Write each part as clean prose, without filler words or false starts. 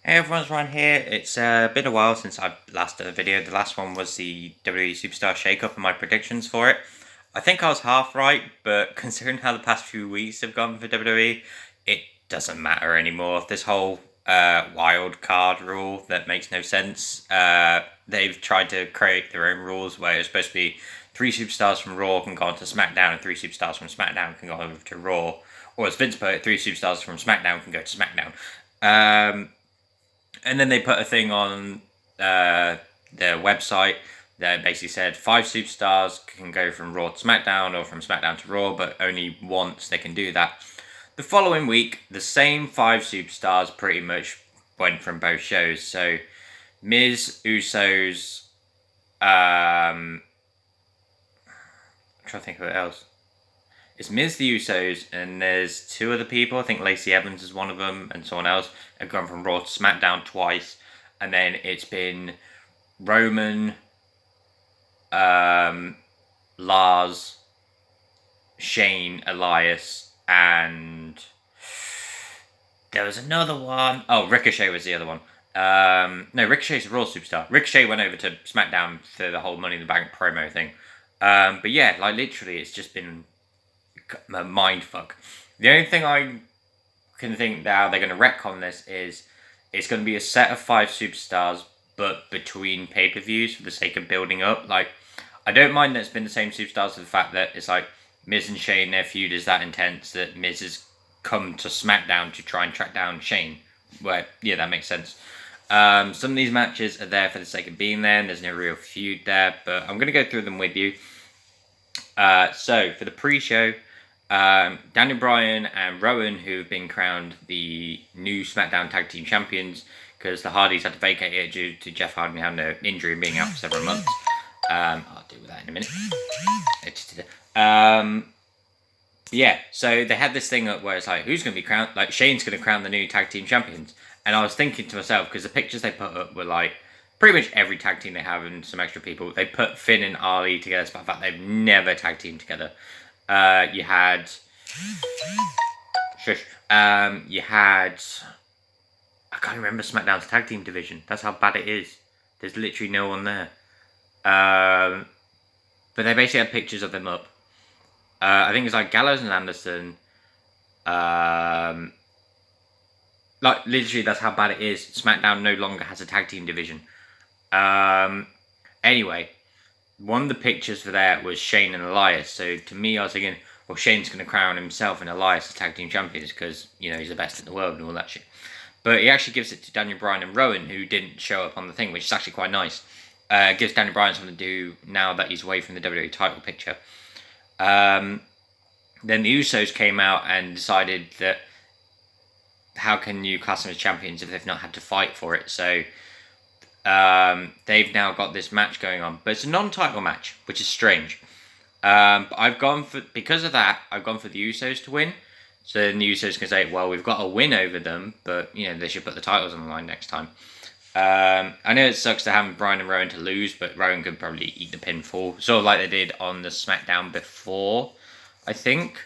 Hey everyone's Ryan here. It's been a while since I last did a video. The last one was the WWE Superstar Shake-Up and my predictions for it. I think I was half right, but considering how the past few weeks have gone for WWE, it doesn't matter anymore. This whole wild card rule that makes no sense. They've tried to create their own rules where it's supposed to be 3 superstars from Raw can go on to SmackDown and 3 superstars from SmackDown can go over to Raw. Or as Vince put it, 3 superstars from SmackDown can go to SmackDown. And then they put a thing on their website that basically said 5 superstars can go from Raw to SmackDown or from SmackDown to Raw, but only once they can do that. The following week, the same 5 superstars pretty much went from both shows. So, Miz, Usos, I'm trying to think of what else. It's Miz, the Usos, and there's 2 other people. I think Lacey Evans is one of them, and someone else have gone from Raw to SmackDown twice. And then it's been Roman, Lars, Shane, Elias, and there was another one. Oh, Ricochet was the other one. No, Ricochet's a Raw superstar. Ricochet went over to SmackDown for the whole Money in the Bank promo thing. But yeah, like literally, it's just been a mind fuck. The only thing I can think now they're going to retcon this is it's going to be a set of 5 superstars, but between pay-per-views for the sake of building up. Like, I don't mind that it's been the same superstars for the fact that it's like Miz and Shane, their feud is that intense that Miz has come to SmackDown to try and track down Shane. Well, yeah, that makes sense. Some of these matches are there for the sake of being there, and there's no real feud there, but I'm going to go through them with you. So, for the pre-show, Daniel Bryan and Rowan, who have been crowned the new SmackDown Tag Team Champions, because the Hardys had to vacate it due to Jeff Hardy having an injury and being out for several months. I'll deal with that in a minute. Yeah, so they had this thing up where it's like, who's going to be crowned? Like, Shane's going to crown the new Tag Team Champions. And I was thinking to myself, because the pictures they put up were like, pretty much every tag team they have and some extra people. They put Finn and Ali together, despite the fact they've never tag teamed together. You had... you had... I can't remember SmackDown's tag team division. That's how bad it is. There's literally no one there. But they basically had pictures of them up. I think it's like Gallows and Anderson. Like, literally, that's how bad it is. SmackDown no longer has a tag team division. Anyway, one of the pictures for that was Shane and Elias. So, to me, I was thinking, well, Shane's going to crown himself and Elias as tag team champions because, you know, he's the best in the world and all that shit. But he actually gives it to Daniel Bryan and Rowan, who didn't show up on the thing, which is actually quite nice. Gives Daniel Bryan something to do now that he's away from the WWE title picture. Then the Usos came out and decided that how can you class them as champions if they've not had to fight for it? So they've now got this match going on, but it's a non-title match, which is strange. I've gone for, because of that, I've gone for the Usos to win. So then the Usos can say, well, we've got a win over them, but you know they should put the titles on the line next time. I know it sucks to have Bryan and Rowan to lose, but Rowan could probably eat the pinfall, sort of like they did on the SmackDown before, I think.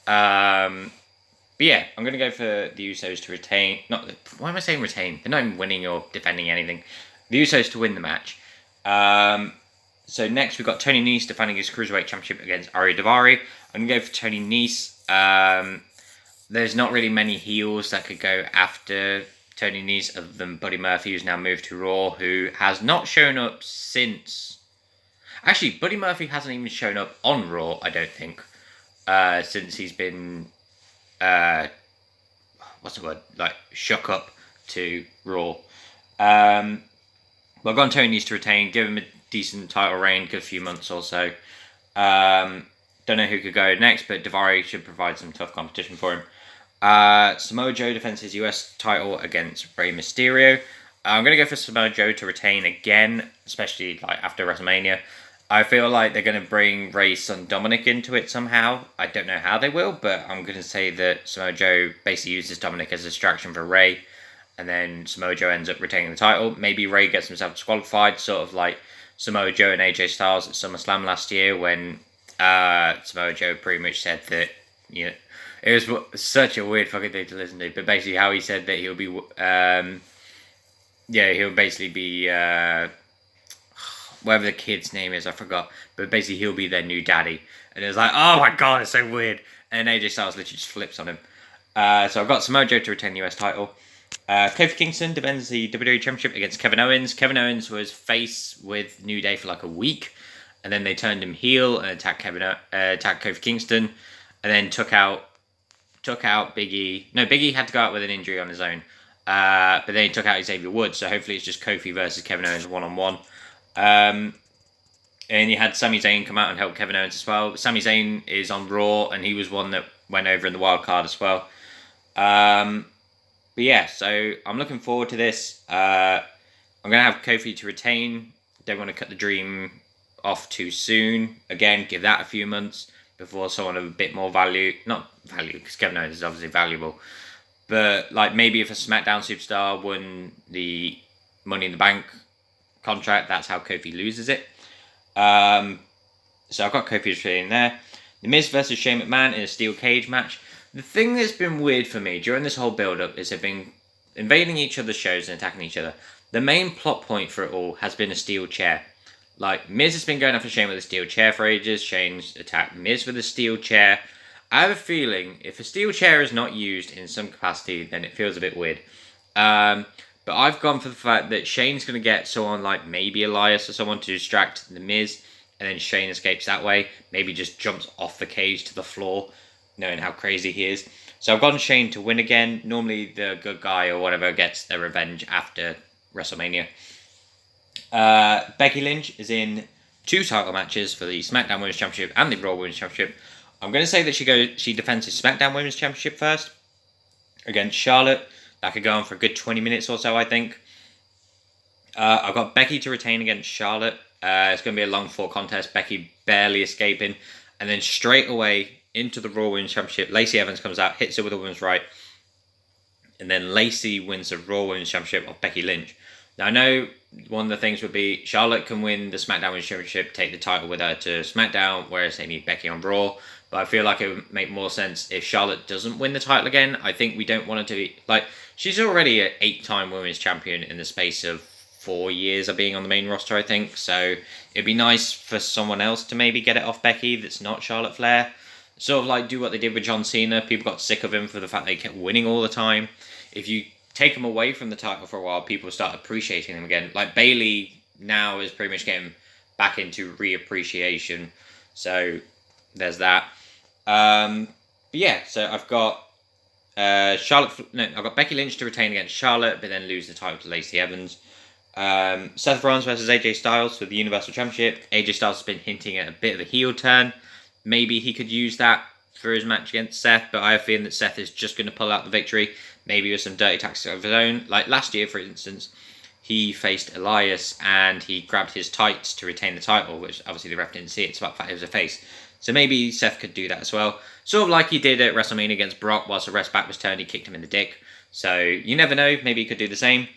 But yeah, I'm going to go for the Usos to retain. Why am I saying retain? They're not even winning or defending anything. The Usos to win the match. So next we've got Tony Nese defending his Cruiserweight Championship against Ari Daivari. I'm going to go for Tony Nese. There's not really many heels that could go after Tony Nese other than Buddy Murphy, who's now moved to Raw, who has not shown up since... Actually, Buddy Murphy hasn't even shown up on Raw, I don't think, since he's been... what's the word? Like, shook up to Raw. Well, I've gone Tony Nese to retain, give him a decent title reign, good few months or so. Don't know who could go next, but Daivari should provide some tough competition for him. Samoa Joe defends his US title against Rey Mysterio. I'm going to go for Samoa Joe to retain again, especially like after WrestleMania. I feel like they're going to bring Rey's son Dominic into it somehow. I don't know how they will, but I'm going to say that Samoa Joe basically uses Dominic as a distraction for Rey, and then Samoa Joe ends up retaining the title. Maybe Rey gets himself disqualified, sort of like Samoa Joe and AJ Styles at SummerSlam last year, when Samoa Joe pretty much said that, you know, it was such a weird fucking thing to listen to, but basically how he said that he'll be Yeah, he'll basically be whatever the kid's name is, I forgot. But basically, he'll be their new daddy. And it was like, oh my god, it's so weird. And AJ Styles literally just flips on him. So I've got Samoa Joe to retain the US title. Kofi Kingston defends the WWE Championship against Kevin Owens. Kevin Owens was face with New Day for like a week, and then they turned him heel and attacked Kofi Kingston, and then took out Big E. No, Big E had to go out with an injury on his own, but then he took out Xavier Woods. So hopefully it's just Kofi versus Kevin Owens 1-on-1. And you had Sami Zayn come out and help Kevin Owens as well. Sami Zayn is on Raw, and he was one that went over in the wild card as well. But yeah, so I'm looking forward to this. I'm going to have Kofi to retain. Don't want to cut the dream off too soon. Again, give that a few months before someone of a bit more value. Not value, because Kevin Owens is obviously valuable. But like maybe if a SmackDown superstar won the Money in the Bank contract, that's how Kofi loses it. So I've got Kofi retaining there. The Miz versus Shane McMahon in a steel cage match. The thing that's been weird for me during this whole build-up is they've been invading each other's shows and attacking each other. The main plot point for it all has been a steel chair. Like, Miz has been going after Shane with a steel chair for ages. Shane's attacked Miz with a steel chair. I have a feeling if a steel chair is not used in some capacity, then it feels a bit weird. But I've gone for the fact that Shane's going to get someone like maybe Elias or someone to distract the Miz, and then Shane escapes that way. Maybe just jumps off the cage to the floor, knowing how crazy he is. So I've gone Shane to win again. Normally the good guy or whatever gets their revenge after WrestleMania. Becky Lynch is in 2 title matches for the SmackDown Women's Championship and the Raw Women's Championship. I'm going to say that she defends the SmackDown Women's Championship first against Charlotte. That could go on for a good 20 minutes or so, I think. I've got Becky to retain against Charlotte. It's going to be a long fought contest. Becky barely escaping. And then straight away into the Raw Women's Championship, Lacey Evans comes out, hits her with a women's right. And then Lacey wins the Raw Women's Championship off Becky Lynch. Now, I know one of the things would be Charlotte can win the SmackDown Women's Championship, take the title with her to SmackDown, whereas they need Becky on Raw. But I feel like it would make more sense if Charlotte doesn't win the title again. I think we don't want her to be... Like, she's already an 8-time Women's Champion in the space of 4 years of being on the main roster, I think. So it'd be nice for someone else to maybe get it off Becky that's not Charlotte Flair. Sort of like do what they did with John Cena. People got sick of him for the fact that he kept winning all the time. If you take him away from the title for a while, people start appreciating him again. Like Bayley now is pretty much getting back into reappreciation. So there's that. But yeah, so I've got I've got Becky Lynch to retain against Charlotte, but then lose the title to Lacey Evans. Seth Rollins versus AJ Styles for the Universal Championship. AJ Styles has been hinting at a bit of a heel turn. Maybe he could use that for his match against Seth, but I have a feeling that Seth is just going to pull out the victory, maybe with some dirty tactics of his own. Like last year, for instance, he faced Elias and he grabbed his tights to retain the title, which obviously the ref didn't see. It's about the fact it was a face. So maybe Seth could do that as well. Sort of like he did at WrestleMania against Brock, whilst the ref's back was turned, he kicked him in the dick. So you never know, maybe he could do the same.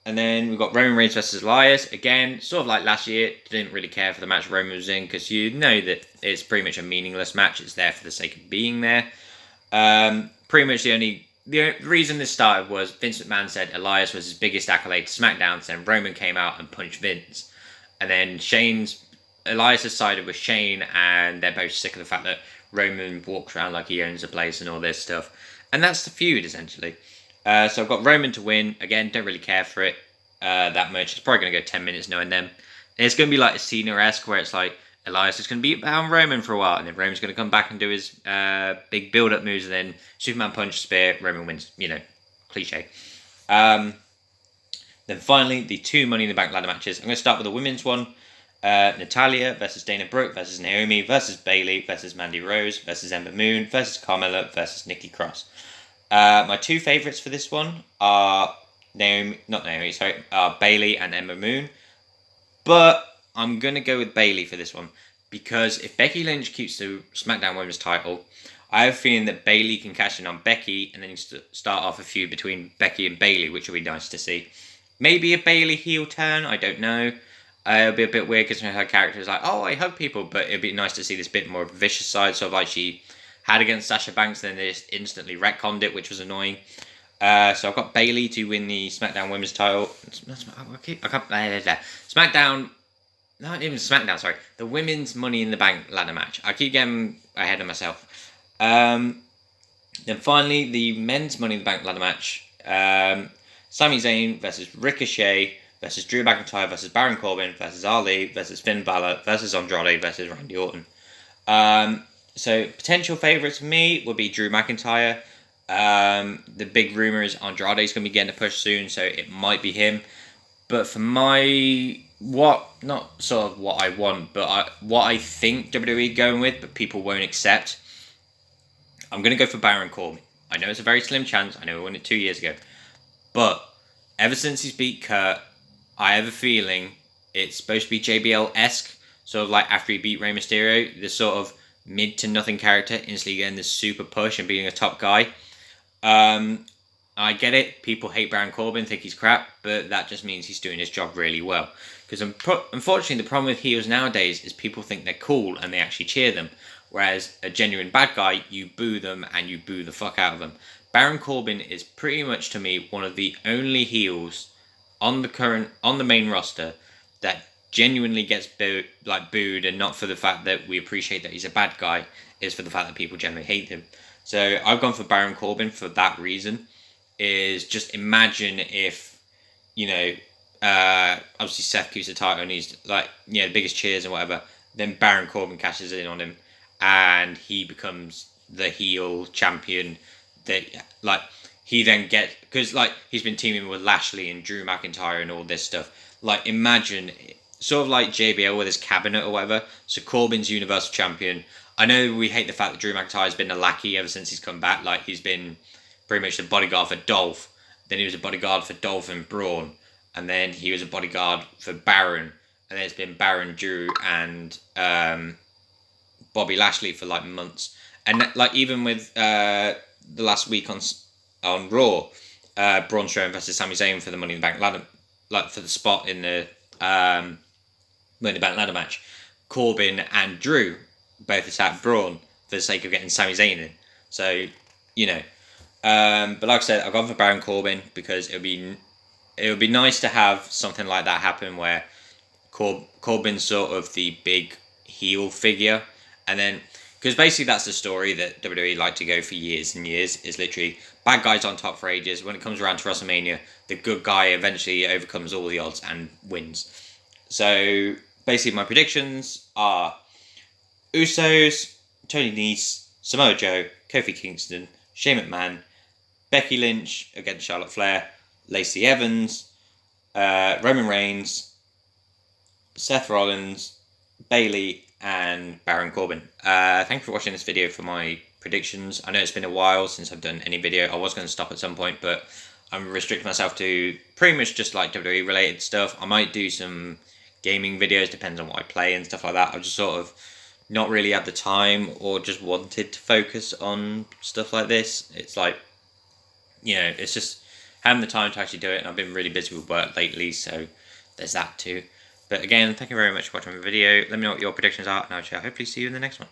And then we've got Roman Reigns versus Elias. Again, sort of like last year, didn't really care for the match Roman was in because you know that it's pretty much a meaningless match. It's there for the sake of being there. Pretty much the reason this started was Vince McMahon said Elias was his biggest accolade to SmackDown, so then Roman came out and punched Vince. And then Elias has sided with Shane, and they're both sick of the fact that Roman walks around like he owns the place and all this stuff. And that's the feud, essentially. So I've got Roman to win. Again, don't really care for it that much. It's probably going to go 10 minutes knowing them. And it's going to be like a Cena-esque where it's like Elias is going to beat down Roman for a while, and then Roman's going to come back and do his big build-up moves, and then Superman punch, spear, Roman wins. You know, cliche. Then finally, the 2 Money in the Bank ladder matches. I'm going to start with the women's one. Natalya versus Dana Brooke versus Naomi versus Bayley versus Mandy Rose versus Ember Moon versus Carmella versus Nikki Cross. My 2 favourites for this one are Bayley and Ember Moon. But I'm going to go with Bayley for this one. Because if Becky Lynch keeps the SmackDown Women's title, I have a feeling that Bayley can cash in on Becky and then start off a feud between Becky and Bayley, which will be nice to see. Maybe a Bayley heel turn, I don't know. It'll be a bit weird because her character is like, oh, I hug people. But it'd be nice to see this bit more of a vicious side, sort of like she had against Sasha Banks, then they just instantly retconned it, which was annoying. So I've got Bayley to win the SmackDown Women's title. SmackDown, not even SmackDown. Sorry, the Women's Money in the Bank ladder match. I keep getting ahead of myself. Then finally, the Men's Money in the Bank ladder match. Sami Zayn versus Ricochet versus Drew McIntyre versus Baron Corbin versus Ali versus Finn Balor versus Andrade versus Randy Orton. So potential favourites for me would be Drew McIntyre. The big rumour is Andrade's going to be getting a push soon, so it might be him. But for not sort of what I want, but what I think WWE going with, but people won't accept, I'm going to go for Baron Corbin. I know it's a very slim chance. I know we won it 2 years ago. But ever since he's beat Kurt, I have a feeling it's supposed to be JBL-esque. Sort of like after he beat Rey Mysterio, this sort of mid to nothing character instantly getting this super push and being a top guy. I get it. People hate Baron Corbin, think he's crap, but that just means he's doing his job really well. Because unfortunately, the problem with heels nowadays is people think they're cool and they actually cheer them. Whereas a genuine bad guy, you boo them and you boo the fuck out of them. Baron Corbin is pretty much, to me, one of the only heels on the main roster that genuinely gets booed, and not for the fact that we appreciate that he's a bad guy, is for the fact that people generally hate him. So I've gone for Baron Corbin for that reason. Is just imagine if, obviously Seth keeps the title and he's the biggest cheers and whatever, then Baron Corbin cashes in on him and he becomes the heel champion that he then gets, because he's been teaming with Lashley and Drew McIntyre and all this stuff. Imagine sort of like JBL with his cabinet or whatever. So Corbin's Universal Champion. I know we hate the fact that Drew McIntyre has been a lackey ever since he's come back. He's been pretty much the bodyguard for Dolph. Then he was a bodyguard for Dolph and Braun. And then he was a bodyguard for Baron. And then it's been Baron, Drew, and Bobby Lashley for months. And even with the last week on Raw, Braun Strowman versus Sami Zayn for the Money in the Bank ladder, for the spot in the Money in the Bank ladder match. Corbin and Drew both attacked Braun for the sake of getting Sami Zayn in. So, but like I said, I've gone for Baron Corbin because it would be nice to have something like that happen where Corbin's sort of the big heel figure, and then because basically that's the story that WWE like to go for years and years, is literally bad guys on top for ages. When it comes around to WrestleMania, the good guy eventually overcomes all the odds and wins. So basically my predictions are Usos, Tony Nese, Samoa Joe, Kofi Kingston, Shane McMahon, Becky Lynch against Charlotte Flair, Lacey Evans, Roman Reigns, Seth Rollins, Bayley, and Baron Corbin. Thank you for watching this video for my predictions. I know it's been a while since I've done any video. I was going to stop at some point, but I'm restricting myself to pretty much just WWE related stuff. I might do some gaming videos, depends on what I play and stuff like that. I've just sort of not really had the time or just wanted to focus on stuff like this. It's it's just having the time to actually do it, and I've been really busy with work lately, so there's that too. But again, thank you very much for watching my video. Let me know what your predictions are, and I shall hopefully see you in the next one.